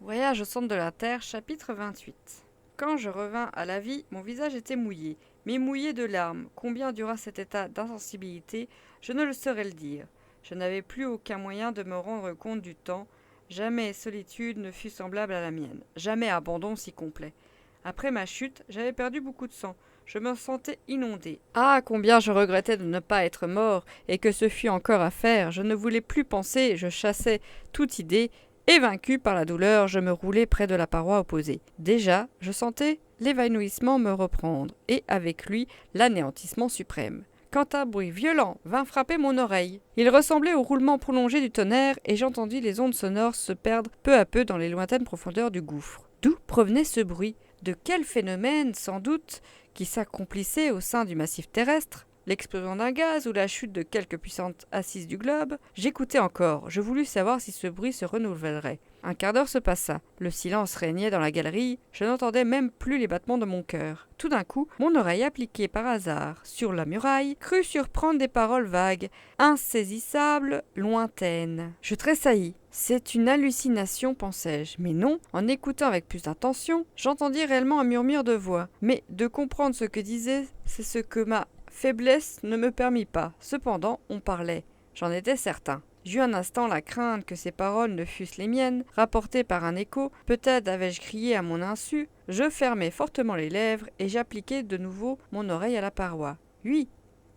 Voyage au centre de la Terre, chapitre 28. Quand je revins à la vie, mon visage était mouillé, mais mouillé de larmes. Combien dura cet état d'insensibilité, je ne le saurais le dire. Je n'avais plus aucun moyen de me rendre compte du temps. Jamais solitude ne fut semblable à la mienne, jamais abandon si complet. Après ma chute, j'avais perdu beaucoup de sang. Je me sentais inondé. Ah, combien je regrettais de ne pas être mort, et que ce fût encore à faire. Je ne voulais plus penser, je chassais toute idée, et vaincu par la douleur, je me roulai près de la paroi opposée. Déjà, je sentais l'évanouissement me reprendre, et avec lui l'anéantissement suprême. Quand un bruit violent vint frapper mon oreille. Il ressemblait au roulement prolongé du tonnerre, et j'entendis les ondes sonores se perdre peu à peu dans les lointaines profondeurs du gouffre. D'où provenait ce bruit? De quel phénomène, sans doute, qui s'accomplissait au sein du massif terrestre? L'explosion d'un gaz ou la chute de quelque puissante assise du globe? J'écoutais encore, je voulus savoir si ce bruit se renouvellerait. Un quart d'heure se passa, le silence régnait dans la galerie, je n'entendais même plus les battements de mon cœur. Tout d'un coup, mon oreille appliquée par hasard sur la muraille crut surprendre des paroles vagues, insaisissables, lointaines. Je tressaillis. C'est une hallucination, pensai-je. Mais non, en écoutant avec plus d'attention, j'entendis réellement un murmure de voix. Mais de comprendre ce que disait, c'est ce que ma faiblesse ne me permit pas. Cependant, on parlait. J'en étais certain. J'eus un instant la crainte que ces paroles ne fussent les miennes, rapportées par un écho. Peut-être avais-je crié à mon insu. Je fermai fortement les lèvres et j'appliquai de nouveau mon oreille à la paroi. Oui,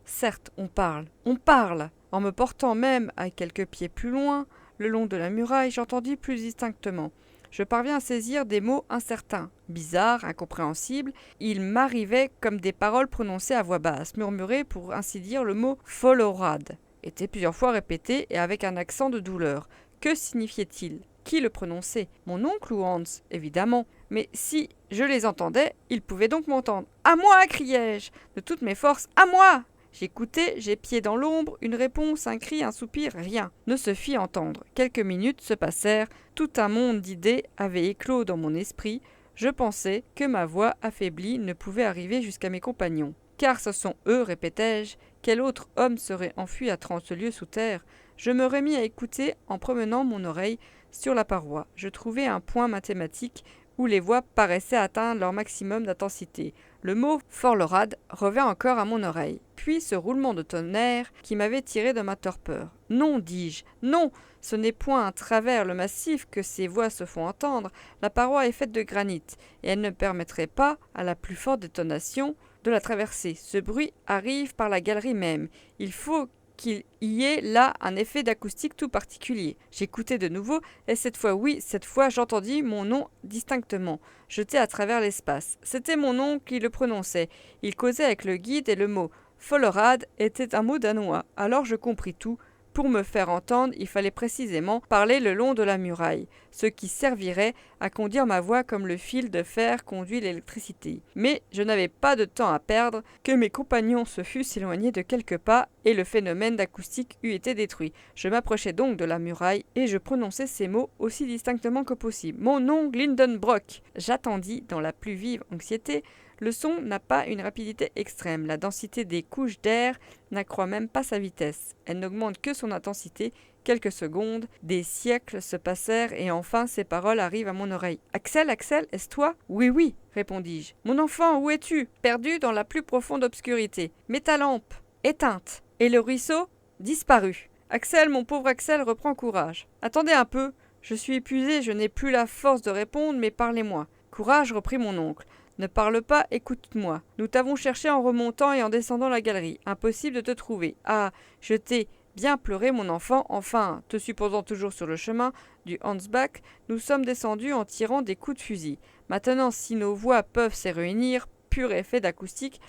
certes, on parle. On parle. En me portant même à quelques pieds plus loin, le long de la muraille, j'entendis plus distinctement. Je parviens à saisir des mots incertains, bizarres, incompréhensibles. Ils m'arrivaient comme des paroles prononcées à voix basse, murmurées pour ainsi dire le mot Folorad était plusieurs fois répété et avec un accent de douleur. Que signifiait-il? Qui le prononçait? Mon oncle ou Hans? Évidemment. Mais si je les entendais, ils pouvaient donc m'entendre. À moi! Criai-je, de toutes mes forces. À moi! J'écoutais, j'épiais dans l'ombre, une réponse, un cri, un soupir, rien ne se fit entendre. Quelques minutes se passèrent, tout un monde d'idées avait éclos dans mon esprit. Je pensais que ma voix affaiblie ne pouvait arriver jusqu'à mes compagnons. Car ce sont eux, répétai-je. Quel autre homme serait enfui à 30 lieues sous terre? Je me remis à écouter en promenant mon oreille sur la paroi. Je trouvai un point mathématique où les voix paraissaient atteindre leur maximum d'intensité. Le mot Forlorad revint encore à mon oreille. Puis ce roulement de tonnerre qui m'avait tiré de ma torpeur. Non, dis-je, non, ce n'est point à travers le massif que ces voix se font entendre. La paroi est faite de granit, et elle ne permettrait pas, à la plus forte détonation, de la traverser. Ce bruit arrive par la galerie même. Il faut qu'il y ait là un effet d'acoustique tout particulier. J'écoutai de nouveau, et cette fois, oui, cette fois, j'entendis mon nom distinctement, jeté à travers l'espace. C'était mon oncle qui le prononçait. Il causait avec le guide, et le mot Folorad était un mot danois. Alors je compris tout. Pour me faire entendre, il fallait précisément parler le long de la muraille, ce qui servirait à conduire ma voix comme le fil de fer conduit l'électricité. Mais je n'avais pas de temps à perdre, que mes compagnons se fussent éloignés de quelques pas et le phénomène d'acoustique eût été détruit. Je m'approchai donc de la muraille et je prononçai ces mots aussi distinctement que possible. Mon oncle Lindenbrock. J'attendis dans la plus vive anxiété. Le son n'a pas une rapidité extrême. La densité des couches d'air n'accroît même pas sa vitesse. Elle n'augmente que son intensité. Quelques secondes, des siècles se passèrent et enfin ces paroles arrivent à mon oreille. « Axel, Axel, est-ce toi ?»« Oui, oui, répondis-je. »« Mon enfant, où es-tu ?»« Perdu dans la plus profonde obscurité. Mets ta lampe. Éteinte. » Et le ruisseau disparut. Axel, mon pauvre Axel, reprend courage. Attendez un peu. Je suis épuisé, je n'ai plus la force de répondre, mais parlez-moi. Courage, reprit mon oncle. Ne parle pas, écoute-moi. Nous t'avons cherché en remontant et en descendant la galerie. Impossible de te trouver. Ah, je t'ai bien pleuré, mon enfant. Enfin, te supposant toujours sur le chemin du Hansbach, nous sommes descendus en tirant des coups de fusil. Maintenant, si nos voix peuvent se réunir, pur effet d'acoustique,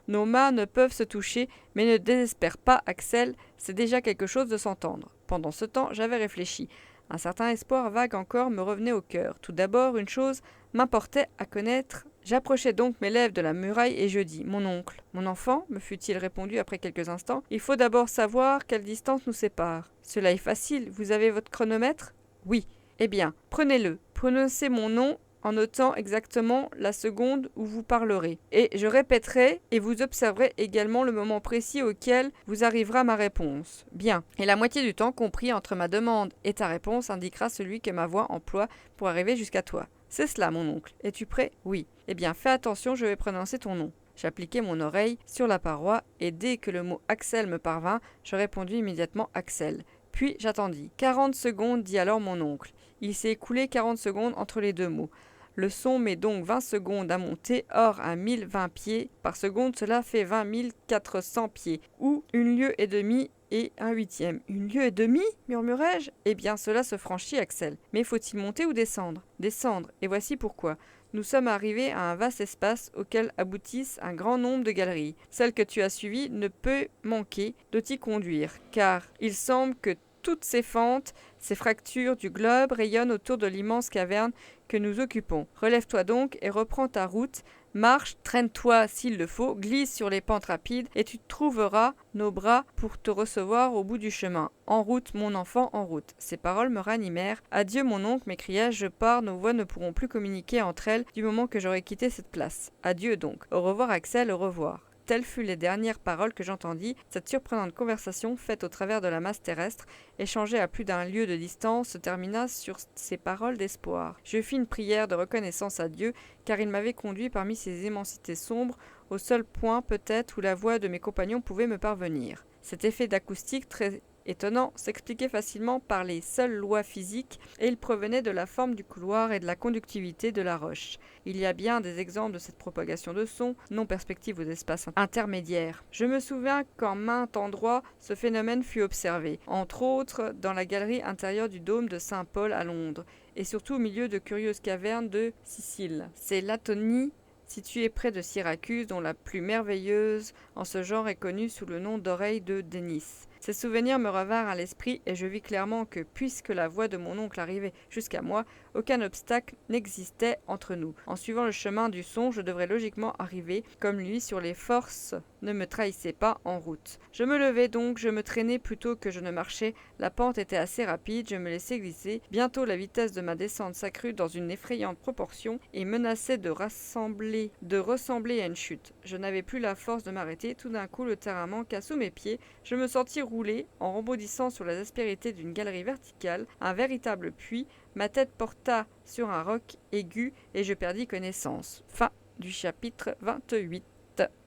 nos mains ne peuvent se toucher, mais ne désespère pas, Axel, c'est déjà quelque chose de s'entendre. Pendant ce temps, j'avais réfléchi. Un certain espoir vague encore me revenait au cœur. Tout d'abord, une chose m'importait à connaître. J'approchai donc mes lèvres de la muraille et je dis « Mon oncle, mon enfant ?» me fut-il répondu après quelques instants. « Il faut d'abord savoir quelle distance nous sépare. »« Cela est facile. Vous avez votre chronomètre ?»« Oui. » « Eh bien, prenez-le. Prononcez mon nom en notant exactement la seconde où vous parlerez. Et je répéterai et vous observerez également le moment précis auquel vous arrivera ma réponse. Bien. Et la moitié du temps compris entre ma demande et ta réponse indiquera celui que ma voix emploie pour arriver jusqu'à toi. C'est cela, mon oncle. Es-tu prêt? Oui. Eh bien, fais attention, je vais prononcer ton nom. J'appliquai mon oreille sur la paroi et dès que le mot Axel me parvint, je répondis immédiatement Axel. Puis j'attendis. 40 secondes, dit alors mon oncle. Il s'est écoulé 40 secondes entre les deux mots. Le son met donc 20 secondes à monter, or à 1020 pieds par seconde, cela fait 20 400 pieds, ou une lieue et demie et un huitième. Une lieue et demie, murmurai-je. Eh bien, cela se franchit, Axel. Mais faut-il monter ou descendre? Descendre, et voici pourquoi. Nous sommes arrivés à un vaste espace auquel aboutissent un grand nombre de galeries. Celle que tu as suivie ne peut manquer de t'y conduire, car il semble que toutes ces fentes, ces fractures du globe rayonnent autour de l'immense caverne que nous occupons. Relève-toi donc et reprends ta route. Marche, traîne-toi s'il le faut, glisse sur les pentes rapides et tu trouveras nos bras pour te recevoir au bout du chemin. En route, mon enfant, en route. Ces paroles me ranimèrent. Adieu, mon oncle, m'écriai-je, je pars, nos voix ne pourront plus communiquer entre elles du moment que j'aurai quitté cette place. Adieu donc. Au revoir, Axel, au revoir. Telles furent les dernières paroles que j'entendis. Cette surprenante conversation, faite au travers de la masse terrestre, échangée à plus d'un lieue de distance, se termina sur ces paroles d'espoir. Je fis une prière de reconnaissance à Dieu, car il m'avait conduit parmi ces immensités sombres, au seul point peut-être où la voix de mes compagnons pouvait me parvenir. Cet effet d'acoustique très étonnant s'expliquait facilement par les seules lois physiques et il provenait de la forme du couloir et de la conductivité de la roche. Il y a bien des exemples de cette propagation de son, non perspective aux espaces intermédiaires. Je me souviens qu'en maint endroit, ce phénomène fut observé, entre autres dans la galerie intérieure du dôme de Saint-Paul à Londres, et surtout au milieu de curieuses cavernes de Sicile. C'est Latonie, située près de Syracuse, dont la plus merveilleuse en ce genre est connue sous le nom d'oreille de Dénis. Ces souvenirs me revinrent à l'esprit et je vis clairement que, puisque la voix de mon oncle arrivait jusqu'à moi, aucun obstacle n'existait entre nous. En suivant le chemin du son, je devrais logiquement arriver, comme lui, sur les forces ne me trahissaient pas en route. Je me levai donc, je me traînais plutôt que je ne marchais. La pente était assez rapide, je me laissai glisser. Bientôt la vitesse de ma descente s'accrut dans une effrayante proportion et menaçait de ressembler à une chute. Je n'avais plus la force de m'arrêter. Tout d'un coup, le terrain manqua sous mes pieds. Je me sentis rouler en rebondissant sur les aspérités d'une galerie verticale, un véritable puits. Ma tête porta sur un roc aigu et je perdis connaissance. Fin du chapitre 28.